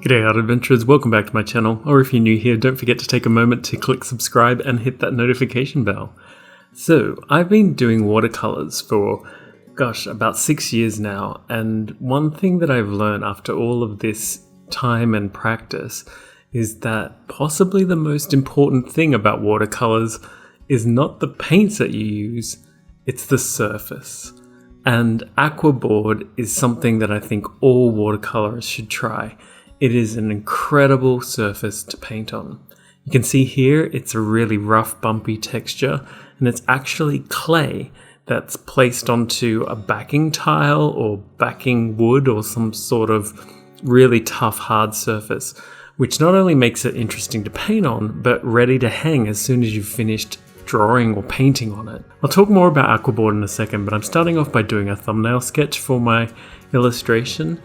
G'day art adventurers, welcome back to my channel, or if you're new here, don't forget to take a moment to click subscribe and hit that notification bell. So, I've been doing watercolours for, about 6 years now, and one thing that I've learned after all of this time and practice is that possibly the most important thing about watercolours is not the paints that you use, it's the surface. And Aquabord is something that I think all watercolourists should try. It is an incredible surface to paint on. You can see here it's a really rough, bumpy texture, and it's actually clay that's placed onto a backing tile or backing wood or some sort of really tough, hard surface, which not only makes it interesting to paint on, but ready to hang as soon as you've finished drawing or painting on it. I'll talk more about Aquabord in a second, but I'm starting off by doing a thumbnail sketch for my illustration.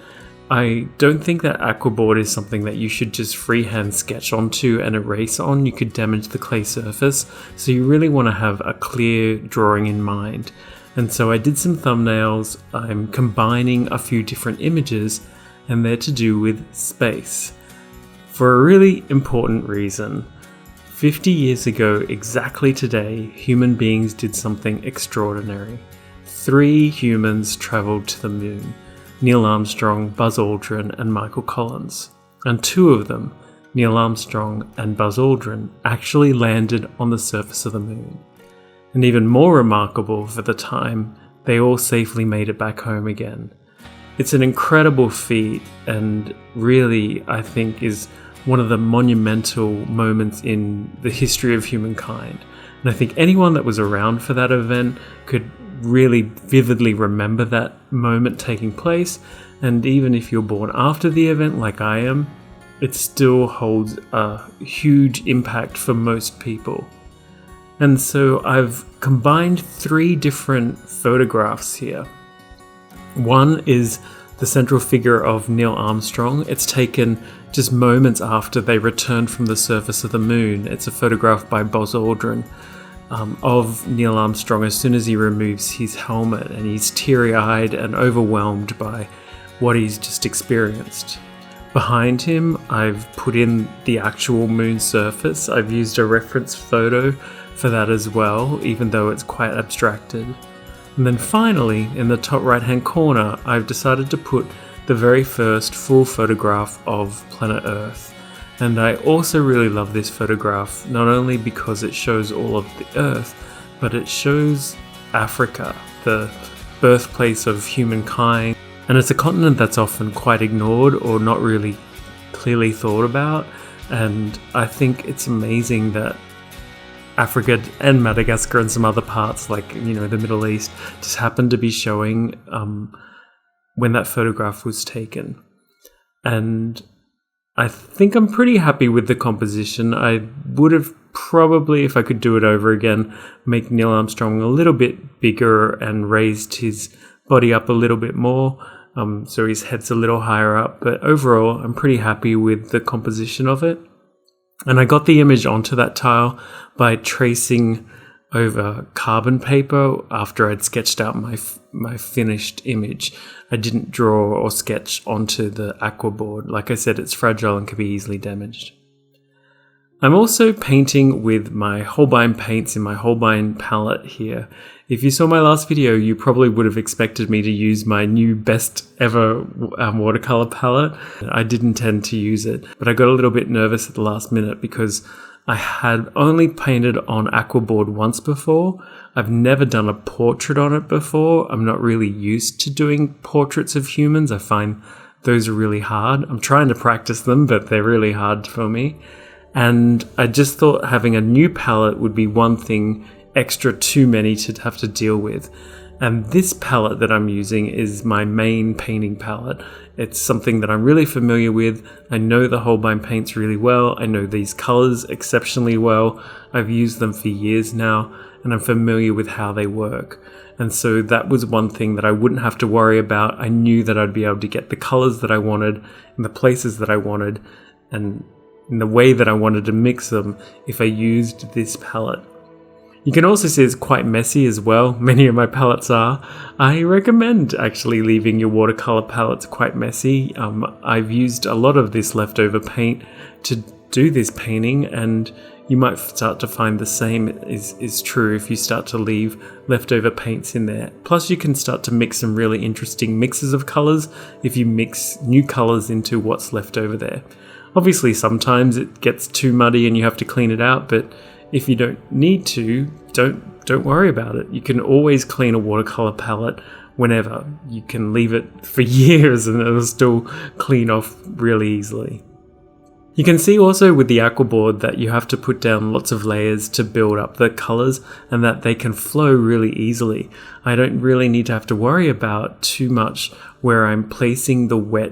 I don't think that Aquabord is something that you should just freehand sketch onto and erase on. You could damage the clay surface, so you really want to have a clear drawing in mind. And so I did some thumbnails. I'm combining a few different images, and they're to do with space. For a really important reason. 50 years ago, exactly today, human beings did something extraordinary. 3 humans traveled to the moon. Neil Armstrong, Buzz Aldrin, and Michael Collins. And 2 of them, Neil Armstrong and Buzz Aldrin, actually landed on the surface of the moon. And even more remarkable for the time, they all safely made it back home again. It's an incredible feat, and really, I think, is one of the monumental moments in the history of humankind. And I think anyone that was around for that event could really vividly remember that moment taking place, and even if you're born after the event like I am, it still holds a huge impact for most people. And so I've combined 3 different photographs here. One is the central figure of Neil Armstrong. It's taken just moments after they returned from the surface of the moon. It's a photograph by Buzz Aldrin of Neil Armstrong as soon as he removes his helmet, and he's teary-eyed and overwhelmed by what he's just experienced. Behind him, I've put in the actual moon surface. I've used a reference photo for that as well, even though it's quite abstracted. And then finally, in the top right-hand corner, I've decided to put the very first full photograph of planet Earth. And I also really love this photograph, not only because it shows all of the Earth, but it shows Africa, the birthplace of humankind. And it's a continent that's often quite ignored or not really clearly thought about. And I think it's amazing that Africa and Madagascar and some other parts like, the Middle East just happened to be showing when that photograph was taken. And I think I'm pretty happy with the composition. I would have probably, if I could do it over again, make Neil Armstrong a little bit bigger and raised his body up a little bit more, so his head's a little higher up. But overall, I'm pretty happy with the composition of it. And I got the image onto that tile by tracing over carbon paper after I'd sketched out my finished image. I didn't draw or sketch onto the Aquabord. Like I said, it's fragile and can be easily damaged. I'm also painting with my holbein paints in my holbein palette here. If you saw my last video, you probably would have expected me to use my new best ever watercolor palette. I did intend to use it, but I got a little bit nervous at the last minute because I had only painted on Aquabord once before. I've never done a portrait on it before. I'm not really used to doing portraits of humans. I find those are really hard. I'm trying to practice them, but they're really hard for me. And I just thought having a new palette would be one thing extra too many to have to deal with. And this palette that I'm using is my main painting palette. It's something that I'm really familiar with. I know the holbein paints really well. I know these colors exceptionally well. I've used them for years now, and I'm familiar with how they work. And so that was one thing that I wouldn't have to worry about. I knew that I'd be able to get the colors that I wanted in the places that I wanted and in the way that I wanted to mix them if I used this palette. You can also see it's quite messy as well. Many of my palettes are. I recommend actually leaving your watercolor palettes quite messy. I've used a lot of this leftover paint to do this painting, and you might start to find the same is true if you start to leave leftover paints in there. Plus you can start to mix some really interesting mixes of colors if you mix new colors into what's left over there. Obviously sometimes it gets too muddy and you have to clean it out, but if you don't need to, don't worry about it. You can always clean a watercolor palette whenever. You can leave it for years and it'll still clean off really easily. You can see also with the Aquabord that you have to put down lots of layers to build up the colors and that they can flow really easily. I don't really need to have to worry about too much where I'm placing the wet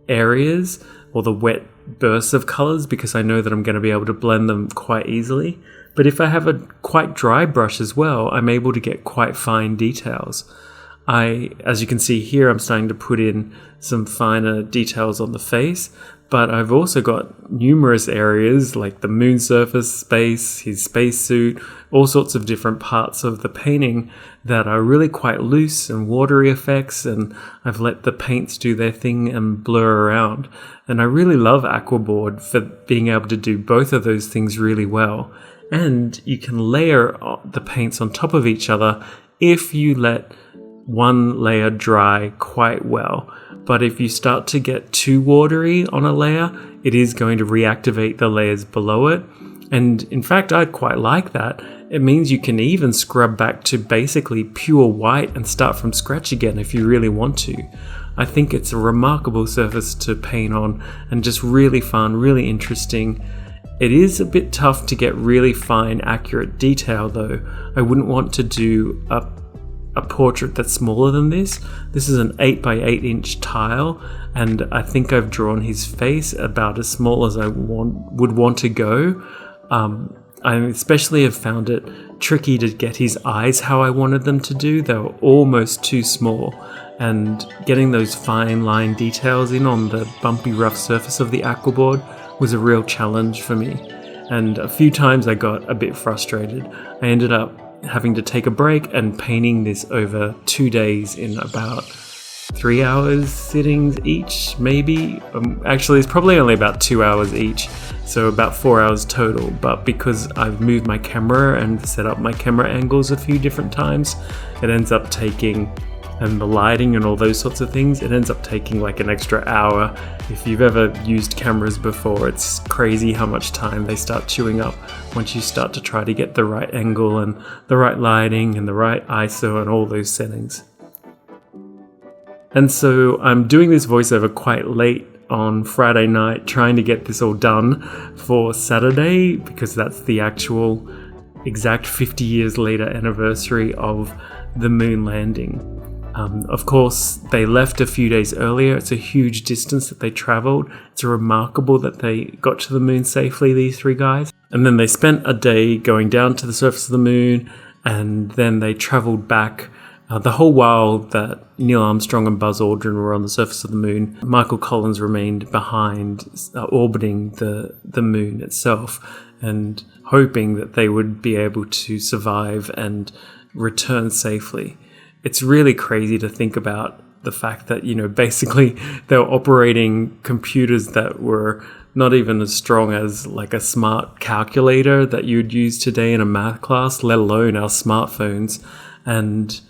areas or the wet bursts of colors, because I know that I'm going to be able to blend them quite easily. But if I have a quite dry brush as well, I'm able to get quite fine details. As you can see here, I'm starting to put in some finer details on the face, but I've also got numerous areas like the moon surface space, his spacesuit, all sorts of different parts of the painting that are really quite loose and watery effects, and I've let the paints do their thing and blur around. And I really love Aquabord for being able to do both of those things really well. And you can layer the paints on top of each other if you let one layer dry quite well. But if you start to get too watery on a layer, it is going to reactivate the layers below it. And in fact, I quite like that. It means you can even scrub back to basically pure white and start from scratch again if you really want to. I think it's a remarkable surface to paint on and just really fun, really interesting. It is a bit tough to get really fine, accurate detail though. I wouldn't want to do a portrait that's smaller than this. This is an 8x8 inch tile, and I think I've drawn his face about as small as I would want to go. I especially have found it tricky to get his eyes how I wanted them to do. They were almost too small, and getting those fine line details in on the bumpy rough surface of the Aquabord was a real challenge for me. And a few times I got a bit frustrated. I ended up having to take a break and painting this over 2 days in about 3 hours sittings each, maybe. Actually, it's probably only about 2 hours each, so about 4 hours total. But because I've moved my camera and set up my camera angles a few different times, it ends up taking, and the lighting and all those sorts of things, it ends up taking like an extra hour. If you've ever used cameras before, it's crazy how much time they start chewing up once you start to try to get the right angle and the right lighting and the right ISO and all those settings. And so I'm doing this voiceover quite late on Friday night, trying to get this all done for Saturday, because that's the actual exact 50 years later anniversary of the moon landing. Of course, they left a few days earlier. It's a huge distance that they traveled. It's remarkable that they got to the moon safely, these three guys. And then they spent a day going down to the surface of the moon, and then they traveled back. The whole while that Neil Armstrong and Buzz Aldrin were on the surface of the moon, Michael Collins remained behind, orbiting the moon itself, and hoping that they would be able to survive and return safely. It's really crazy to think about the fact that, basically they were operating computers that were not even as strong as like a smart calculator that you'd use today in a math class, let alone our smartphones. And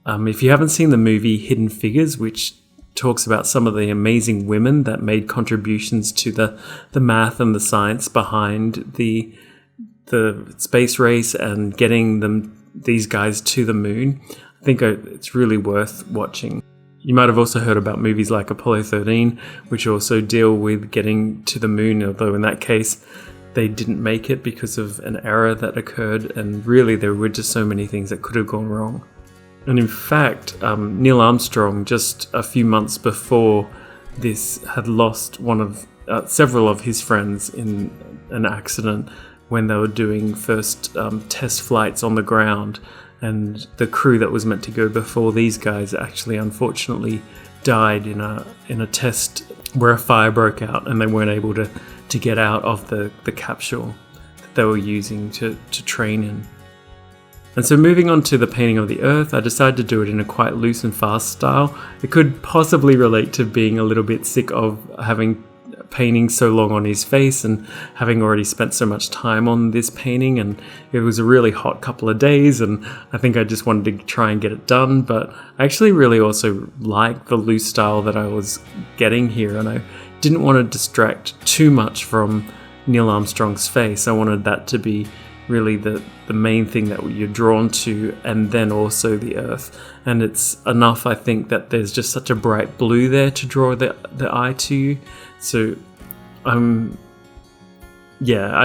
if you haven't seen the movie Hidden Figures, which talks about some of the amazing women that made contributions to the math and the science behind the space race and getting these guys to the moon, I think it's really worth watching. You might have also heard about movies like Apollo 13, which also deal with getting to the moon, although in that case they didn't make it because of an error that occurred, and really there were just so many things that could have gone wrong. And in fact, Neil Armstrong, just a few months before this, had lost several of his friends in an accident when they were doing first test flights on the ground. And the crew that was meant to go before these guys actually unfortunately died in a test where a fire broke out, and they weren't able to get out of the capsule that they were using to train in. And so moving on to the painting of the Earth, I decided to do it in a quite loose and fast style. It could possibly relate to being a little bit sick of having painting so long on his face and having already spent so much time on this painting, and it was a really hot couple of days, and I think I just wanted to try and get it done. But I actually really also like the loose style that I was getting here, and I didn't want to distract too much from Neil Armstrong's face. I wanted that to be really the main thing that you're drawn to, and then also the Earth. And it's enough, I think, that there's just such a bright blue there to draw the eye to you. So I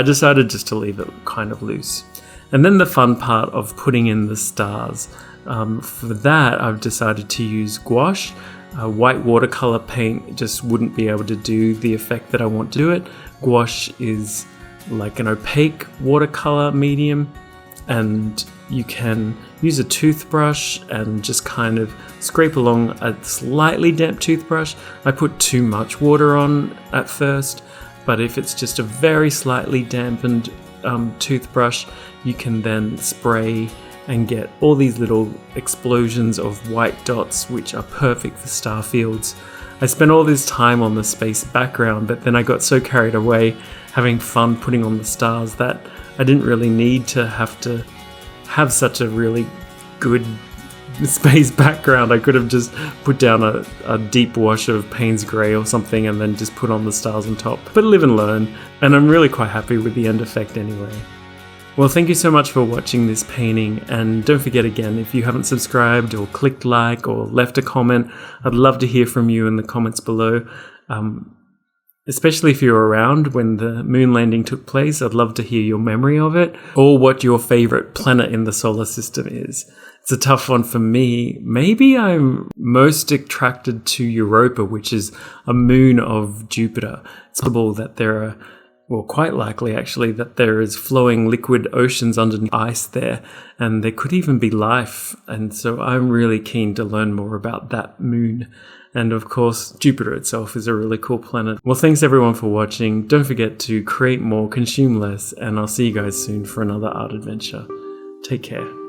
decided just to leave it kind of loose. And then the fun part of putting in the stars. For that, I've decided to use gouache. White watercolor paint just wouldn't be able to do the effect that I want to do it. Gouache is like an opaque watercolor medium, and you can use a toothbrush and just kind of scrape along a slightly damp toothbrush. I put too much water on at first, but if it's just a very slightly dampened toothbrush, you can then spray and get all these little explosions of white dots, which are perfect for star fields. I spent all this time on the space background, but then I got so carried away having fun putting on the stars that I didn't really need to have such a really good space background. I could have just put down a deep wash of Payne's Grey or something and then just put on the stars on top. But live and learn, and I'm really quite happy with the end effect anyway. Well, thank you so much for watching this painting, and don't forget again, if you haven't subscribed or clicked like or left a comment, I'd love to hear from you in the comments below. Especially if you're around when the moon landing took place, I'd love to hear your memory of it, or what your favorite planet in the solar system is. It's a tough one for me. Maybe I'm most attracted to Europa, which is a moon of Jupiter. It's possible that there are, well, quite likely actually, that there is flowing liquid oceans underneath ice there, and there could even be life. And so I'm really keen to learn more about that moon. And of course, Jupiter itself is a really cool planet. Well, thanks everyone for watching. Don't forget to create more, consume less, and I'll see you guys soon for another art adventure. Take care.